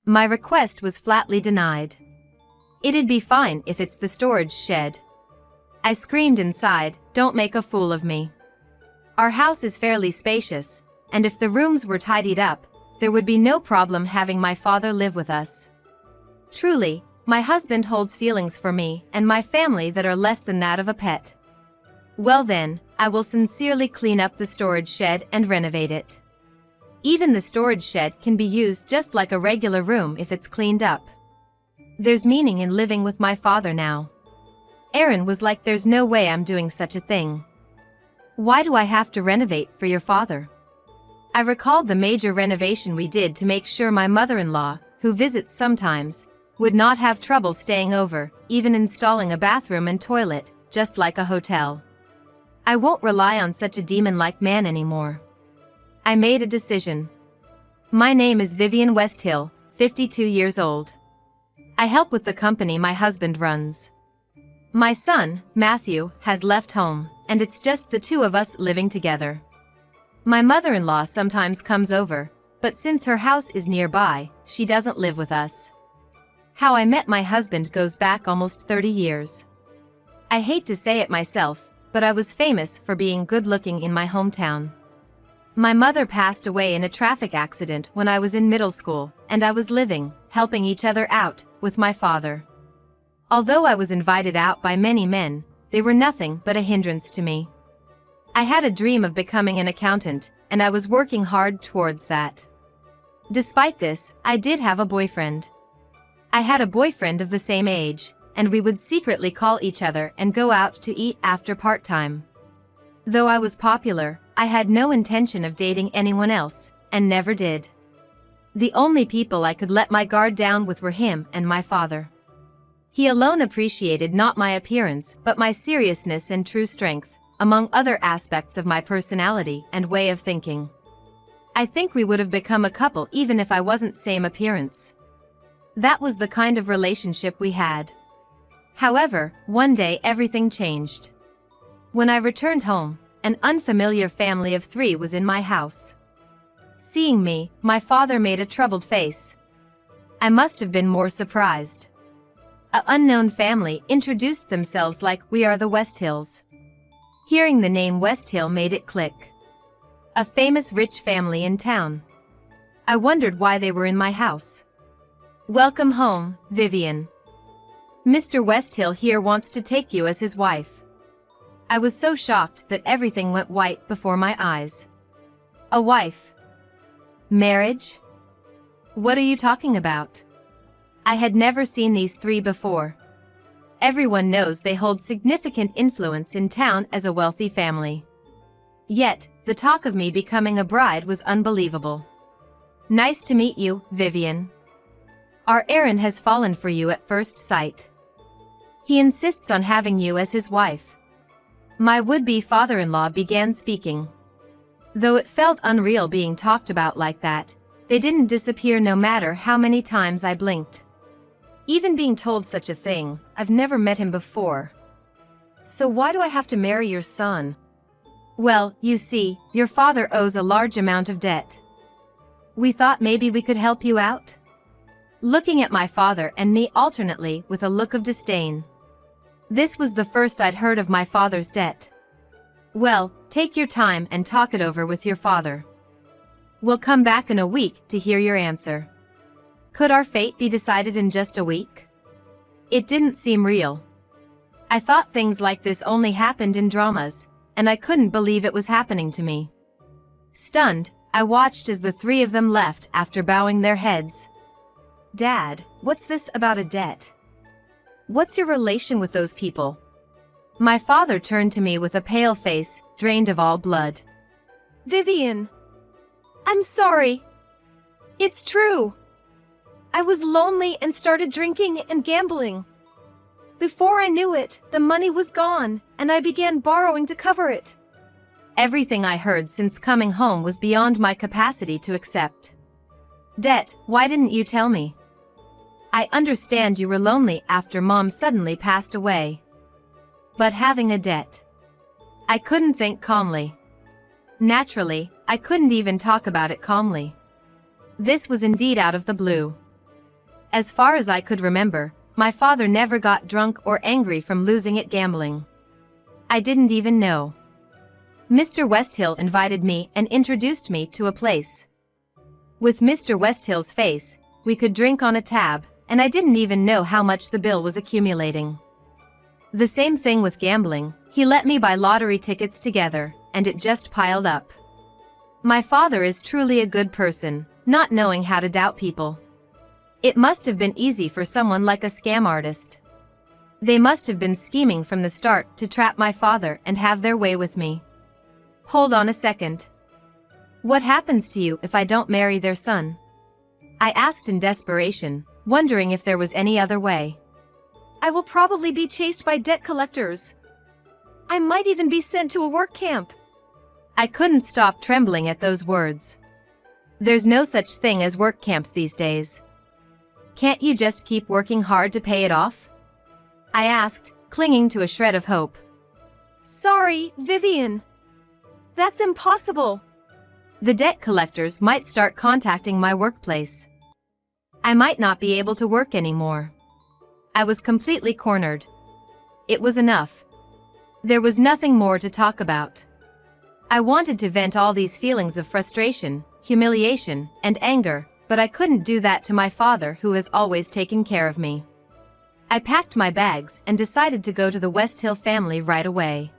My request was flatly denied. It'd be fine if it's the storage shed. I screamed inside, "Don't make a fool of me." Our house is fairly spacious, and if the rooms were tidied up, there would be no problem having my father live with us. Truly, my husband holds feelings for me and my family that are less than that of a pet. Well then, I will sincerely clean up the storage shed and renovate it. Even the storage shed can be used just like a regular room if it's cleaned up. There's meaning in living with my father now. Aaron was like, "There's no way I'm doing such a thing. Why do I have to renovate for your father?" I recalled the major renovation we did to make sure my mother-in-law, who visits sometimes, would not have trouble staying over, even installing a bathroom and toilet, just like a hotel. I won't rely on such a demon-like man anymore. I made a decision. My name is Vivian Westhill, 52 years old. I help with the company my husband runs. My son, Matthew, has left home, and it's just the two of us living together. My mother-in-law sometimes comes over, but since her house is nearby, she doesn't live with us. How I met my husband goes back almost 30 years. I hate to say it myself, but I was famous for being good-looking in my hometown. My mother passed away in a traffic accident when I was in middle school, and I was living, helping each other out, with my father. Although I was invited out by many men, they were nothing but a hindrance to me. I had a dream of becoming an accountant, and I was working hard towards that. Despite this, I did have a boyfriend. I had a boyfriend of the same age, and we would secretly call each other and go out to eat after part-time. Though I was popular, I had no intention of dating anyone else, and never did. The only people I could let my guard down with were him and my father. He alone appreciated not my appearance but my seriousness and true strength, among other aspects of my personality and way of thinking. I think we would have become a couple even if I wasn't same appearance. That was the kind of relationship we had. However, one day everything changed. When I returned home, an unfamiliar family of 3 was in my house. Seeing me, my father made a troubled face. I must have been more surprised. An unknown family introduced themselves like, "We are the Westhills." Hearing the name Westhill made it click. A famous rich family in town. I wondered why they were in my house. "Welcome home, Vivian. Mr. Westhill here wants to take you as his wife." I was so shocked that everything went white before my eyes. A wife? Marriage? What are you talking about? I had never seen these 3 before. Everyone knows they hold significant influence in town as a wealthy family. Yet, the talk of me becoming a bride was unbelievable. "Nice to meet you, Vivian. Our Aaron has fallen for you at first sight. He insists on having you as his wife." My would-be father-in-law began speaking. Though it felt unreal being talked about like that, they didn't disappear no matter how many times I blinked. Even being told such a thing, I've never met him before. "So why do I have to marry your son?" "Well, you see, your father owes a large amount of debt. We thought maybe we could help you out." Looking at my father and me alternately with a look of disdain. This was the first I'd heard of my father's debt. "Well, take your time and talk it over with your father. We'll come back in a week to hear your answer." Could our fate be decided in just a week? It didn't seem real. I thought things like this only happened in dramas, and I couldn't believe it was happening to me. Stunned, I watched as the 3 of them left after bowing their heads. "Dad, what's this about a debt? What's your relation with those people?" My father turned to me with a pale face, drained of all blood. "Vivian, I'm sorry. It's true. I was lonely and started drinking and gambling. Before I knew it, the money was gone, and I began borrowing to cover it." Everything I heard since coming home was beyond my capacity to accept. "Debt, why didn't you tell me? I understand you were lonely after Mom suddenly passed away. But having a debt." I couldn't think calmly. Naturally, I couldn't even talk about it calmly. This was indeed out of the blue. As far as I could remember, my father never got drunk or angry from losing at gambling. I didn't even know. Mr. Westhill invited me and introduced me to a place. With Mr. Westhill's face, we could drink on a tab, and I didn't even know how much the bill was accumulating. The same thing with gambling, he let me buy lottery tickets together, and it just piled up. My father is truly a good person, not knowing how to doubt people. It must have been easy for someone like a scam artist. They must have been scheming from the start to trap my father and have their way with me. Hold on a second. What happens to you if I don't marry their son? I asked in desperation, wondering if there was any other way. I will probably be chased by debt collectors. I might even be sent to a work camp. I couldn't stop trembling at those words. There's no such thing as work camps these days. Can't you just keep working hard to pay it off? I asked, clinging to a shred of hope. Sorry, Vivian. That's impossible. The debt collectors might start contacting my workplace. I might not be able to work anymore. I was completely cornered. It was enough. There was nothing more to talk about. I wanted to vent all these feelings of frustration, humiliation, and anger, but I couldn't do that to my father who has always taken care of me. I packed my bags and decided to go to the Westhill family right away.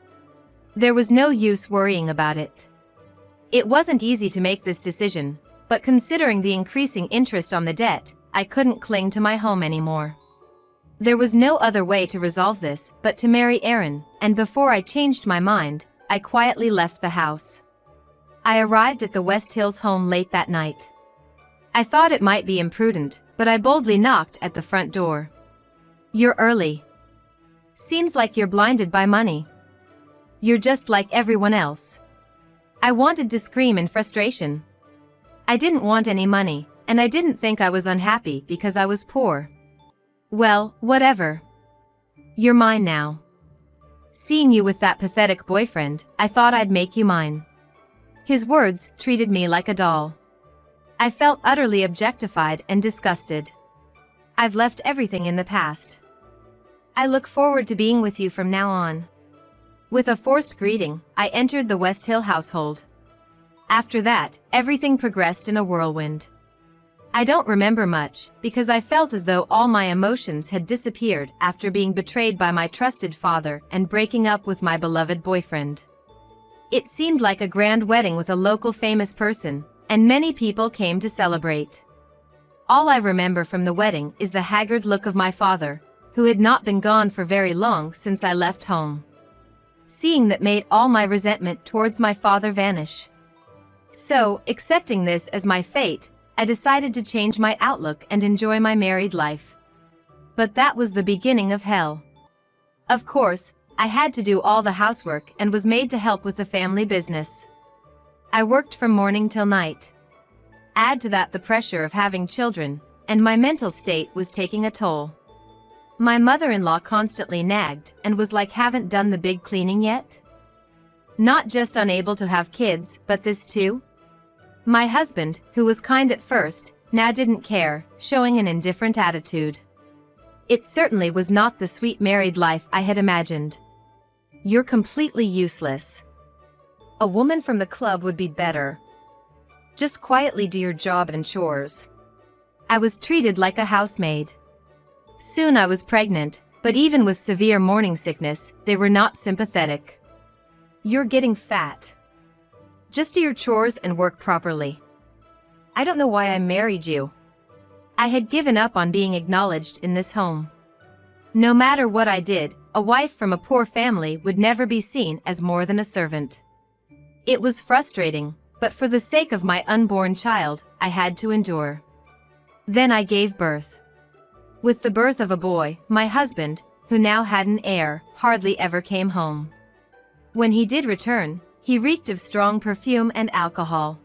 There was no use worrying about it. It wasn't easy to make this decision, but considering the increasing interest on the debt, I couldn't cling to my home anymore. There was no other way to resolve this but to marry Aaron, and before I changed my mind, I quietly left the house. I arrived at the Westhills' home late that night. I thought it might be imprudent, but I boldly knocked at the front door. You're early. Seems like you're blinded by money. You're just like everyone else. I wanted to scream in frustration. I didn't want any money, and I didn't think I was unhappy because I was poor. Well, whatever. You're mine now. Seeing you with that pathetic boyfriend, I thought I'd make you mine. His words treated me like a doll. I felt utterly objectified and disgusted. I've left everything in the past. I look forward to being with you from now on. With a forced greeting, I entered the Westhill household. After that, everything progressed in a whirlwind. I don't remember much, because I felt as though all my emotions had disappeared after being betrayed by my trusted father and breaking up with my beloved boyfriend. It seemed like a grand wedding with a local famous person, and many people came to celebrate. All I remember from the wedding is the haggard look of my father, who had not been gone for very long since I left home. Seeing that made all my resentment towards my father vanish. So, accepting this as my fate, I decided to change my outlook and enjoy my married life. But that was the beginning of hell. Of course, I had to do all the housework and was made to help with the family business. I worked from morning till night. Add to that the pressure of having children, and my mental state was taking a toll. My mother-in-law constantly nagged and was like, haven't done the big cleaning yet? Not just unable to have kids, but this too? My husband, who was kind at first, now didn't care, showing an indifferent attitude. It certainly was not the sweet married life I had imagined. You're completely useless. A woman from the club would be better. Just quietly do your job and chores. I was treated like a housemaid. Soon I was pregnant, but even with severe morning sickness, they were not sympathetic. You're getting fat. Just do your chores and work properly. I don't know why I married you. I had given up on being acknowledged in this home. No matter what I did, a wife from a poor family would never be seen as more than a servant. It was frustrating, but for the sake of my unborn child, I had to endure. Then I gave birth. With the birth of a boy, my husband, who now had an heir, hardly ever came home. When he did return, he reeked of strong perfume and alcohol.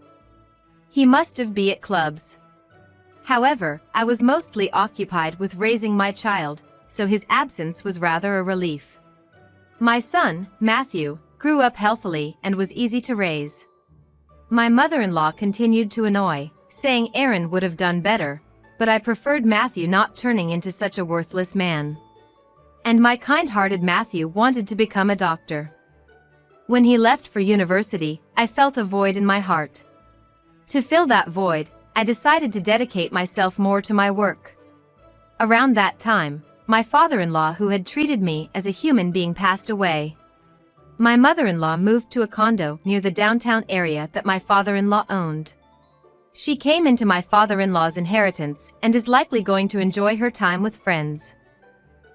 He must have been at clubs. However, I was mostly occupied with raising my child, so his absence was rather a relief. My son, Matthew, grew up healthily and was easy to raise. My mother-in-law continued to annoy, saying Aaron would have done better, but I preferred Matthew not turning into such a worthless man. And my kind-hearted Matthew wanted to become a doctor. When he left for university, I felt a void in my heart. To fill that void, I decided to dedicate myself more to my work. Around that time, my father-in-law, who had treated me as a human being, passed away. My mother-in-law moved to a condo near the downtown area that my father-in-law owned. She came into my father-in-law's inheritance and is likely going to enjoy her time with friends.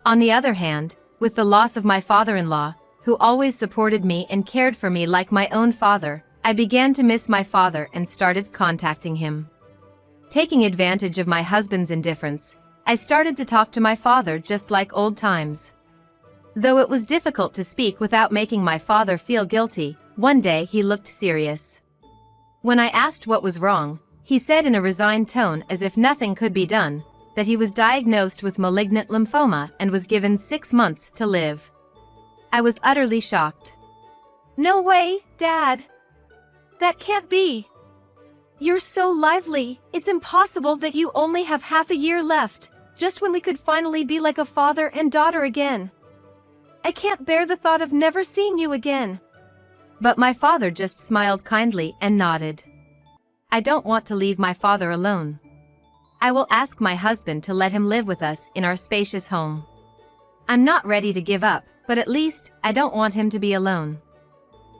On the other hand, with the loss of my father-in-law, who always supported me and cared for me like my own father, I began to miss my father and started contacting him. Taking advantage of my husband's indifference, I started to talk to my father just like old times. Though it was difficult to speak without making my father feel guilty, one day he looked serious. When I asked what was wrong, he said in a resigned tone, as if nothing could be done, that he was diagnosed with malignant lymphoma and was given 6 months to live. I was utterly shocked. No way, Dad. That can't be. You're so lively, it's impossible that you only have half a year left, just when we could finally be like a father and daughter again. I can't bear the thought of never seeing you again. But my father just smiled kindly and nodded. I don't want to leave my father alone. I will ask my husband to let him live with us in our spacious home. I'm not ready to give up, but at least, I don't want him to be alone.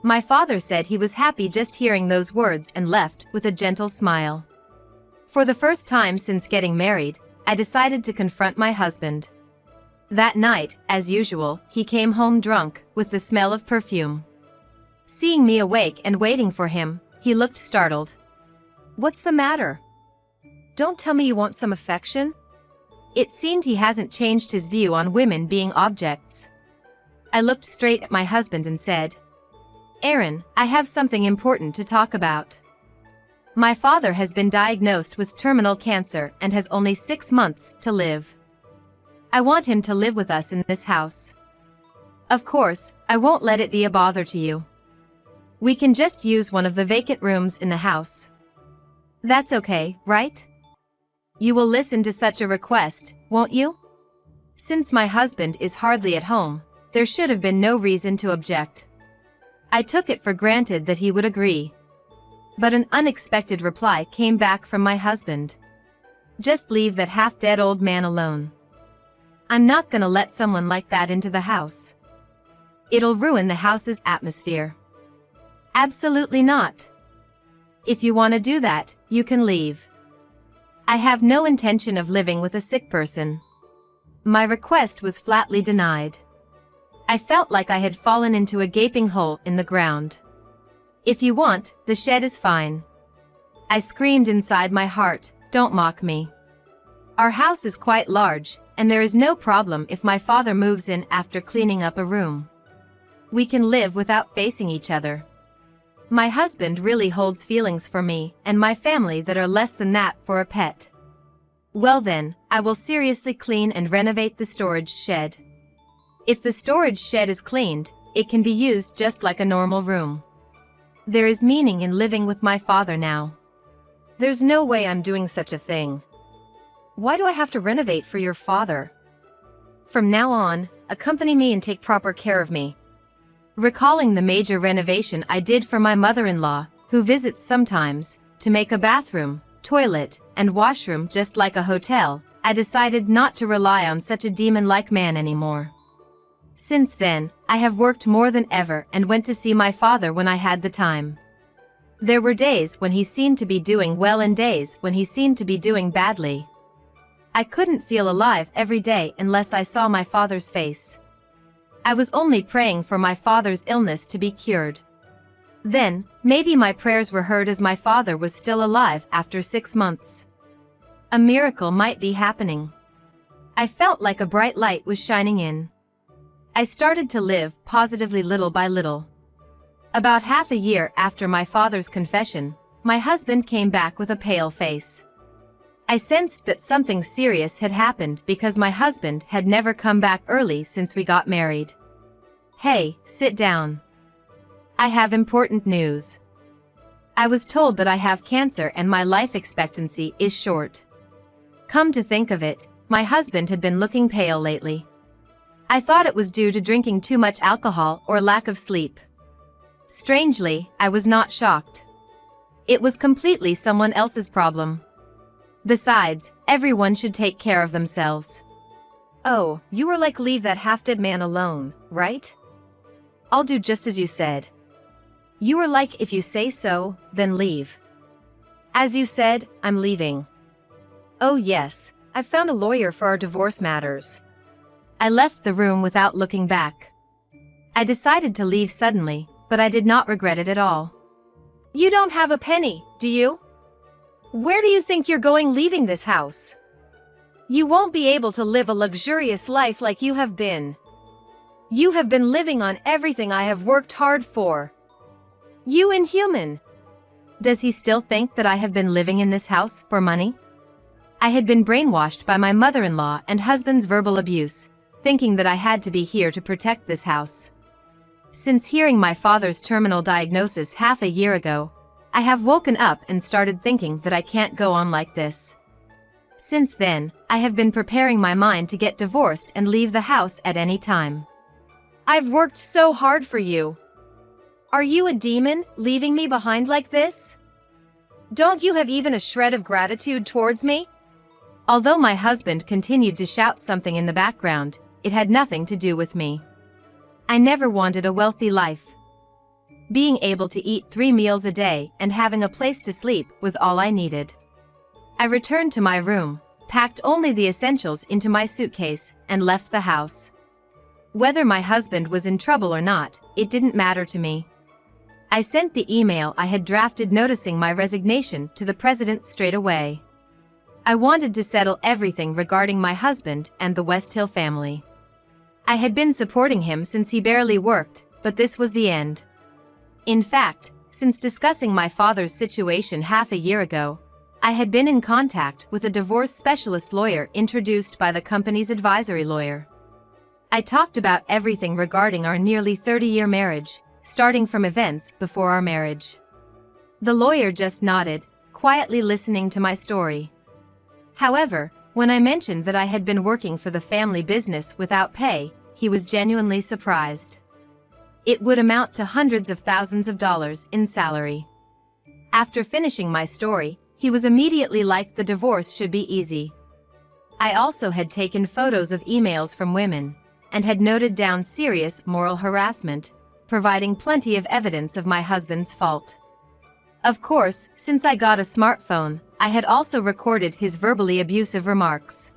My father said he was happy just hearing those words and left with a gentle smile. For the first time since getting married, I decided to confront my husband. That night, as usual, he came home drunk, with the smell of perfume. Seeing me awake and waiting for him, he looked startled. What's the matter? Don't tell me you want some affection? It seemed he hasn't changed his view on women being objects. I looked straight at my husband and said, "Aaron, I have something important to talk about. My father has been diagnosed with terminal cancer and has only 6 months to live. I want him to live with us in this house. Of course, I won't let it be a bother to you. We can just use one of the vacant rooms in the house. That's okay, right? You will listen to such a request, won't you?" Since my husband is hardly at home, there should have been no reason to object. I took it for granted that he would agree. But an unexpected reply came back from my husband. "Just leave that half-dead old man alone. I'm not gonna let someone like that into the house. It'll ruin the house's atmosphere." "Absolutely not. If you want to do that, you can leave. I have no intention of living with a sick person." My request was flatly denied. I felt like I had fallen into a gaping hole in the ground. "If you want, the shed is fine." I screamed inside my heart, "Don't mock me. Our house is quite large, and there is no problem if my father moves in after cleaning up a room. We can live without facing each other. My husband really holds feelings for me and my family that are less than that for a pet. Well then, I will seriously clean and renovate the storage shed. If the storage shed is cleaned, it can be used just like a normal room. There is meaning in living with my father now. There's no way I'm doing such a thing. Why do I have to renovate for your father? From now on, accompany me and take proper care of me." Recalling the major renovation I did for my mother-in-law, who visits sometimes, to make a bathroom, toilet, and washroom just like a hotel, I decided not to rely on such a demon-like man anymore. Since then, I have worked more than ever and went to see my father when I had the time. There were days when he seemed to be doing well and days when he seemed to be doing badly. I couldn't feel alive every day unless I saw my father's face. I was only praying for my father's illness to be cured. Then, maybe my prayers were heard as my father was still alive after 6 months. A miracle might be happening. I felt like a bright light was shining in. I started to live positively little by little. About half a year after my father's confession, my husband came back with a pale face. I sensed that something serious had happened because my husband had never come back early since we got married. "Hey, sit down. I have important news. I was told that I have cancer and my life expectancy is short." Come to think of it, my husband had been looking pale lately. I thought it was due to drinking too much alcohol or lack of sleep. Strangely, I was not shocked. It was completely someone else's problem. Besides, everyone should take care of themselves. Oh, you were like, leave that half-dead man alone, right? I'll do just as you said. You were like, if you say so, then leave. As you said, I'm leaving. Oh yes, I've found a lawyer for our divorce matters. I left the room without looking back. I decided to leave suddenly, but I did not regret it at all. You don't have a penny, do you? Where do you think you're going leaving this house? You won't be able to live a luxurious life like you have been. You have been living on everything I have worked hard for. You inhuman. Does he still think that I have been living in this house for money? I had been brainwashed by my mother-in-law and husband's verbal abuse, thinking that I had to be here to protect this house. Since hearing my father's terminal diagnosis half a year ago, I have woken up and started thinking that I can't go on like this. Since then, I have been preparing my mind to get divorced and leave the house at any time. I've worked so hard for you. Are you a demon, leaving me behind like this? Don't you have even a shred of gratitude towards me? Although my husband continued to shout something in the background, it had nothing to do with me. I never wanted a wealthy life. Being able to eat 3 meals a day and having a place to sleep was all I needed. I returned to my room, packed only the essentials into my suitcase, and left the house. Whether my husband was in trouble or not, it didn't matter to me. I sent the email I had drafted noticing my resignation to the president straight away. I wanted to settle everything regarding my husband and the West Hill family. I had been supporting him since he barely worked, but this was the end. In fact, since discussing my father's situation half a year ago, I had been in contact with a divorce specialist lawyer introduced by the company's advisory lawyer. I talked about everything regarding our nearly 30-year marriage, starting from events before our marriage. The lawyer just nodded, quietly listening to my story. However, when I mentioned that I had been working for the family business without pay, he was genuinely surprised. It would amount to hundreds of thousands of dollars in salary. After finishing my story, he was immediately like, the divorce should be easy. I also had taken photos of emails from women, and had noted down serious moral harassment, providing plenty of evidence of my husband's fault. Of course, since I got a smartphone, I had also recorded his verbally abusive remarks.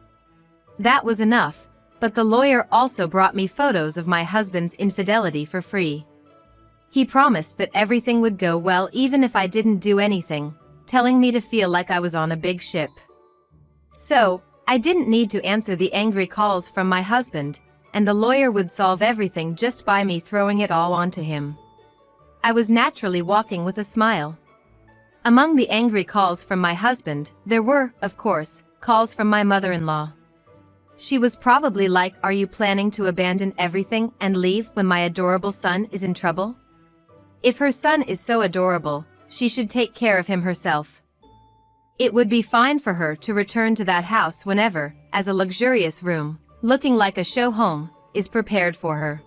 That was enough, but the lawyer also brought me photos of my husband's infidelity for free. He promised that everything would go well even if I didn't do anything, telling me to feel like I was on a big ship. So, I didn't need to answer the angry calls from my husband, and the lawyer would solve everything just by me throwing it all onto him. I was naturally walking with a smile. Among the angry calls from my husband, there were, of course, calls from my mother-in-law. She was probably like, are you planning to abandon everything and leave when my adorable son is in trouble? If her son is so adorable, she should take care of him herself. It would be fine for her to return to that house whenever, as a luxurious room, looking like a show home, is prepared for her.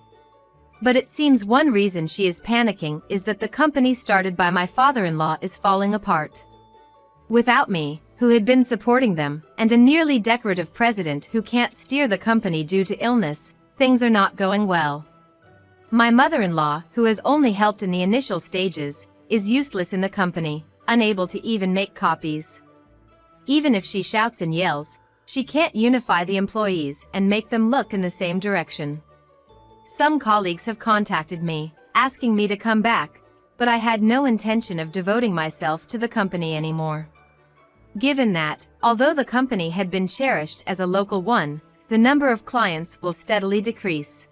But it seems one reason she is panicking is that the company started by my father-in-law is falling apart. Without me, who had been supporting them, and a nearly decorative president who can't steer the company due to illness, things are not going well. My mother-in-law, who has only helped in the initial stages, is useless in the company, unable to even make copies. Even if she shouts and yells, she can't unify the employees and make them look in the same direction. Some colleagues have contacted me, asking me to come back, but I had no intention of devoting myself to the company anymore. Given that, although the company had been cherished as a local one, the number of clients will steadily decrease.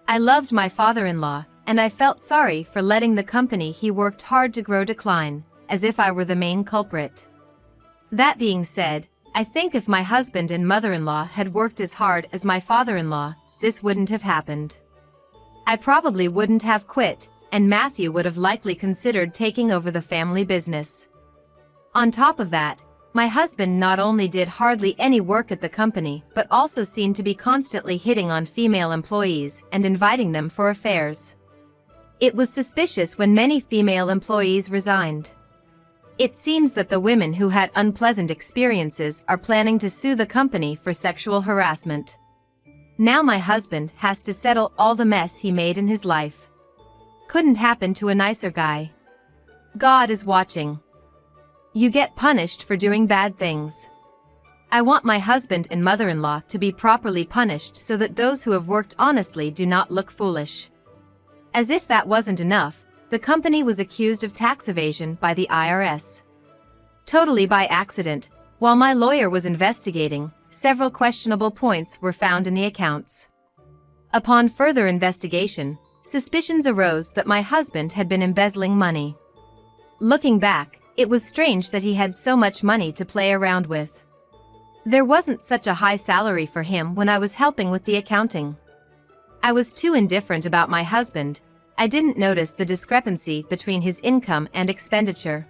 I loved my father-in-law, and I felt sorry for letting the company he worked hard to grow decline, as if I were the main culprit. That being said, I think if my husband and mother-in-law had worked as hard as my father-in-law, this wouldn't have happened. I probably wouldn't have quit, and Matthew would have likely considered taking over the family business. On top of that, My husband not only did hardly any work at the company but also seemed to be constantly hitting on female employees and inviting them for affairs. It was suspicious when many female employees resigned. It seems that the women who had unpleasant experiences are planning to sue the company for sexual harassment. Now my husband has to settle all the mess he made in his life. Couldn't happen to a nicer guy. God is watching. You get punished for doing bad things. I want my husband and mother-in-law to be properly punished so that those who have worked honestly do not look foolish. As if that wasn't enough, the company was accused of tax evasion by the IRS. Totally by accident, while my lawyer was investigating, several questionable points were found in the accounts. Upon further investigation, suspicions arose that my husband had been embezzling money. Looking back, it was strange that he had so much money to play around with. There wasn't such a high salary for him when I was helping with the accounting. I was too indifferent about my husband. I didn't notice the discrepancy between his income and expenditure.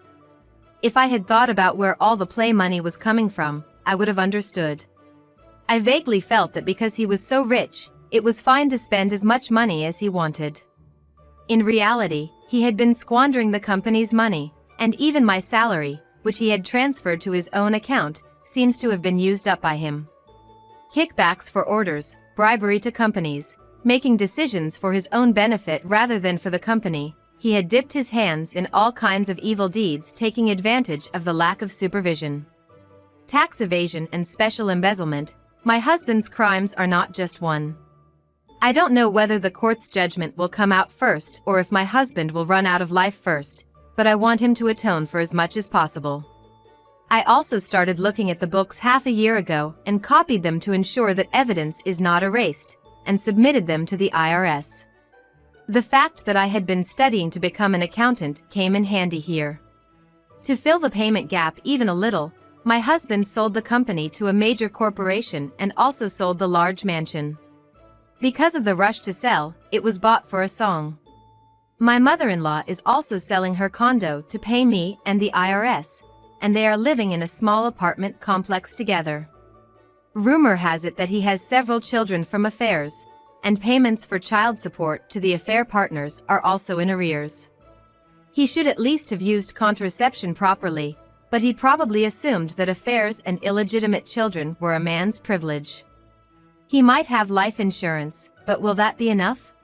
If I had thought about where all the play money was coming from, I would have understood. I vaguely felt that because he was so rich, it was fine to spend as much money as he wanted. In reality, he had been squandering the company's money, and even my salary, which he had transferred to his own account, seems to have been used up by him. Kickbacks for orders, bribery to companies, making decisions for his own benefit rather than for the company, he had dipped his hands in all kinds of evil deeds, taking advantage of the lack of supervision. Tax evasion and special embezzlement, my husband's crimes are not just one. I don't know whether the court's judgment will come out first or if my husband will run out of life first, but I want him to atone for as much as possible. I also started looking at the books half a year ago and copied them to ensure that evidence is not erased, and submitted them to the IRS. The fact that I had been studying to become an accountant came in handy here. To fill the payment gap even a little, my husband sold the company to a major corporation and also sold the large mansion. Because of the rush to sell, it was bought for a song. My mother-in-law is also selling her condo to pay me and the IRS, and they are living in a small apartment complex together. Rumor has it that he has several children from affairs, and payments for child support to the affair partners are also in arrears. He should at least have used contraception properly, but he probably assumed that affairs and illegitimate children were a man's privilege. He might have life insurance, but will that be enough?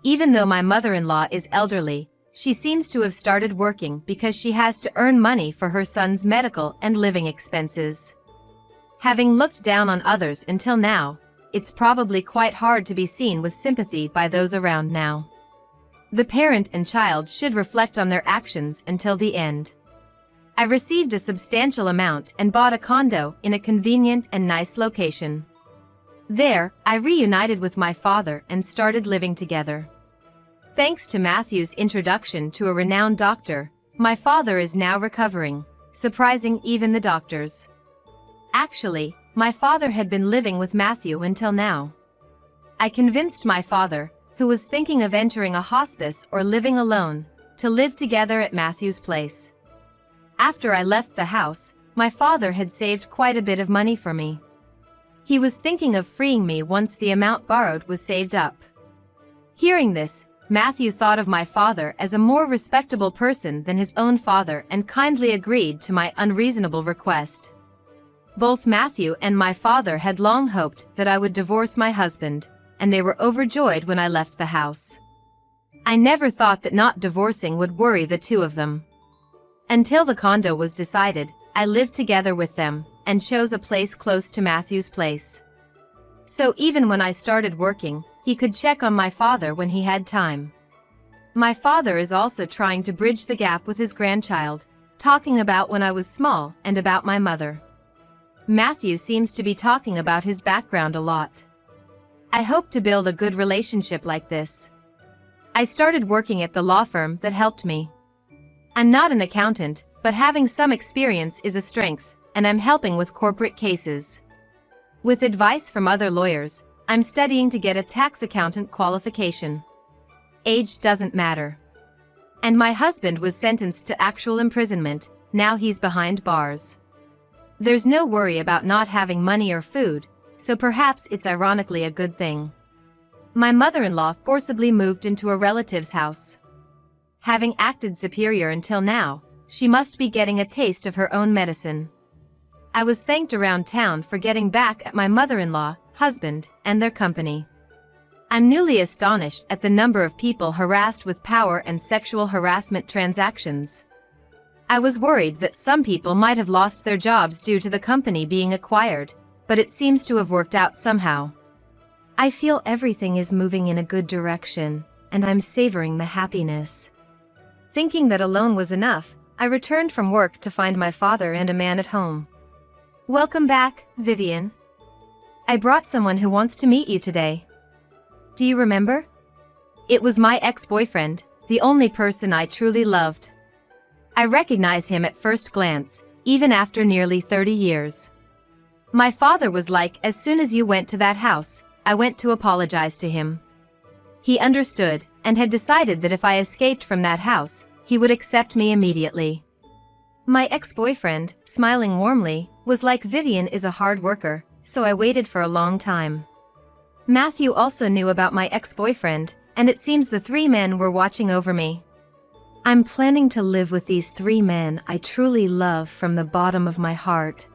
Even though my mother-in-law is elderly, she seems to have started working because she has to earn money for her son's medical and living expenses. Having looked down on others until now, it's probably quite hard to be seen with sympathy by those around now. The parent and child should reflect on their actions until the end. I received a substantial amount and bought a condo in a convenient and nice location. There, I reunited with my father and started living together. Thanks to Matthew's introduction to a renowned doctor, my father is now recovering, surprising even the doctors. Actually, my father had been living with Matthew until now. I convinced my father, who was thinking of entering a hospice or living alone, to live together at Matthew's place. After I left the house, my father had saved quite a bit of money for me. He was thinking of freeing me once the amount borrowed was saved up. Hearing this, Matthew thought of my father as a more respectable person than his own father and kindly agreed to my unreasonable request. Both Matthew and my father had long hoped that I would divorce my husband, and they were overjoyed when I left the house. I never thought that not divorcing would worry the two of them. Until the condo was decided, I lived together with them, and chose a place close to Matthew's place. So even when I started working, he could check on my father when he had time. My father is also trying to bridge the gap with his grandchild, talking about when I was small and about my mother. Matthew seems to be talking about his background a lot. I hope to build a good relationship like this. I started working at the law firm that helped me. I'm not an accountant, but having some experience is a strength, and I'm helping with corporate cases. With advice from other lawyers, I'm studying to get a tax accountant qualification. Age doesn't matter. And my husband was sentenced to actual imprisonment, now he's behind bars. There's no worry about not having money or food, so perhaps it's ironically a good thing. My mother-in-law forcibly moved into a relative's house. Having acted superior until now, she must be getting a taste of her own medicine. I was thanked around town for getting back at my mother-in-law, husband, and their company. I'm newly astonished at the number of people harassed with power and sexual harassment transactions. I was worried that some people might have lost their jobs due to the company being acquired, but it seems to have worked out somehow. I feel everything is moving in a good direction, and I'm savoring the happiness. Thinking that alone was enough, I returned from work to find my father and a man at home. Welcome back, Vivian. I brought someone who wants to meet you today. Do you remember? It was my ex-boyfriend, the only person I truly loved. I recognize him at first glance, even after nearly 30 years. My father was like, as soon as you went to that house, I went to apologize to him. He understood, and had decided that if I escaped from that house, he would accept me immediately. My ex-boyfriend, smiling warmly, was like, Vivian is a hard worker, so I waited for a long time. Matthew also knew about my ex-boyfriend, and it seems the three men were watching over me. I'm planning to live with these three men I truly love from the bottom of my heart.